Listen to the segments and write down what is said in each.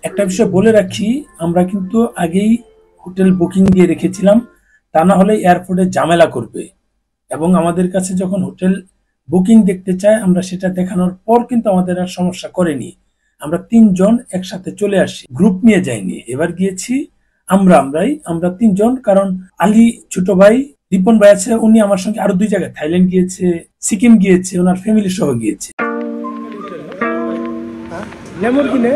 একটা বিষয় বলে রাখি, আমরা কিন্তু আগেই হোটেল বুকিং দিয়ে রেখেছিলাম, তা না হলে এয়ারপোর্টে ঝামেলা করবে। এবং আমাদের কাছে যখন হোটেল বুকিং দেখতে চায়, আমরা সেটা দেখানোর পর কিন্তু আমাদের আর সমস্যা করেনি। আমরা 3 জন একসাথে চলে আসি, গ্রুপ নিয়ে যাইনি। এবার গিয়েছি আমরা 3 জন, কারণ আলী ছোট ভাই রিপন ভাই আছে, উনি আমার সঙ্গে আরো 2 জায়গায় থাইল্যান্ড গিয়েছে, সিকিম গিয়েছে, ওনার ফ্যামিলি সহ গিয়েছে। লেমুরগিনে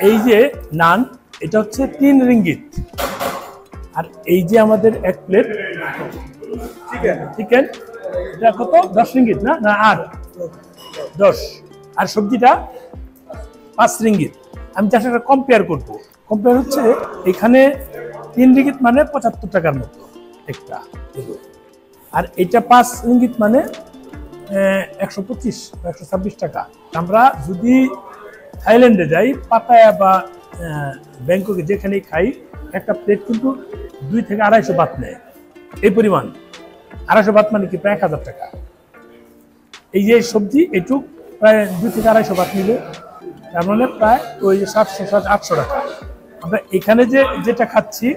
এই যে নান, এটা হচ্ছে 3 রিঙ্গিত। আর এই যে আমাদের 1 প্লেট চিকেন, এটা কত? 10 রিঙ্গিত না না 8-10। আর সবজিটা 5 রিঙ্গিত। আমি যার সাথে কম্পেয়ার করবো, কম্পেয়ার হচ্ছে এখানে 3 রিঙ্গিত মানে 75 টাকার মতো একটা, আর এটা 5 রিঙ্গিত মানে 125-126 টাকা। আমরা যদি থাইল্যান্ডে যাই, পাতায়া বা ব্যাংককে যেখানেই খাই, একটা প্লেট কিন্তু 2 থেকে 250 বাত নেয়। এই পরিমাণ 250 বাত মানে কি প্রায় 1000 টাকা। এই যে সবজি এটুক প্রায় 2 থেকে 250 বাত নিলে, তার মানে প্রায় ওই 700-800 টাকা। আমরা এখানে যেটা খাচ্ছি,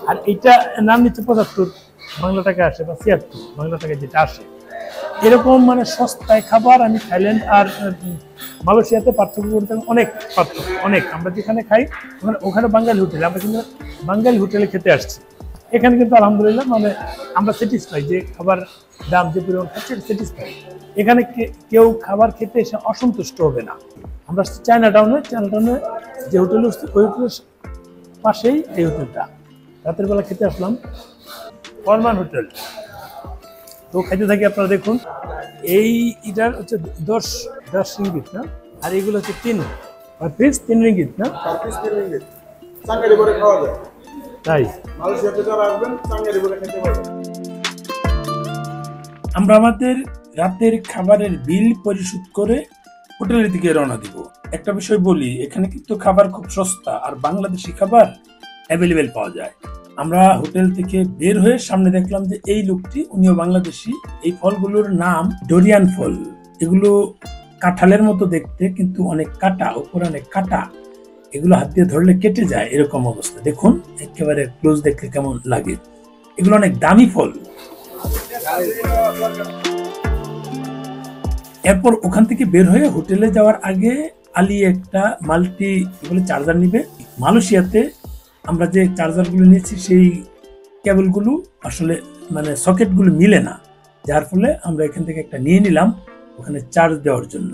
আর এইটা নাম নিচ্ছে 75 বাংলা টাকা আসে, বা 76 বাংলা টাকা যেটা আসে। এরকম মানে সস্তায় খাবার আমি থাইল্যান্ড আর মালয়েশিয়াতে পার্থক্য করতে অনেক পার্থক্য, অনেক। আমরা যেখানে খাই ওখানে বাঙালি হোটেলে, আমরা কিন্তু বাঙালি হোটেলে খেতে আসছি। এখানে কিন্তু আলহামদুলিল্লাহ মানে আমরা স্যাটিসফাই, যে খাবার দাম যে পরিমাণ খাচ্ছি স্যাটিসফাই। এখানে কেউ খাবার খেতে এসে অসন্তুষ্ট হবে না। আমরা চায়না টাউনে যে হোটেল, ওই হোটেলের পাশেই এই হোটেলটা। রাতের বেলা খেতে আসলাম, ফরমান হোটেল। তো খাইতে থাকি, আপনারা দেখুন। এটার হচ্ছে 10 রিঙ্গিত না, আর এগুলো হচ্ছে 3 পিস 3 রিঙ্গিত না, তাই আমরা আমাদের রাতের খাবারের বিল পরিশোধ করে হোটেলের দিকে রওনা দিব। একটা বিষয় বলি, এখানে কিন্তু খাবার খুব সস্তা, আর বাংলাদেশি খাবার অ্যাভেলেবেল পাওয়া যায়। আমরা হোটেল থেকে বের হয়ে সামনে দেখলাম যে এই লোকটি, উনিও বাংলাদেশি। এই ফলগুলোর নাম ডোরিয়ান ফল। এগুলো কাঁঠালের মতো দেখতে, কিন্তু অনেক কাটা, উপরে অনেক কাটা। এগুলো হাত দিয়ে ধরলে কেটে যায়, এরকম অবস্থা। দেখুন একেবারে ক্লোজ দেখলে কেমন লাগে। এগুলো অনেক দামি ফল। এরপর ওখান থেকে বের হয়ে হোটেলে যাওয়ার আগে আলী একটা মাল্টি চার্জার নিবে। মালয়েশিয়াতে আমরা যে চার্জারগুলো নিয়েছি, সেই কেবলগুলো আসলে মানে সকেটগুলো মিলে না, যার ফলে আমরা এখান থেকে একটা নিয়ে নিলাম ওখানে চার্জ দেওয়ার জন্য।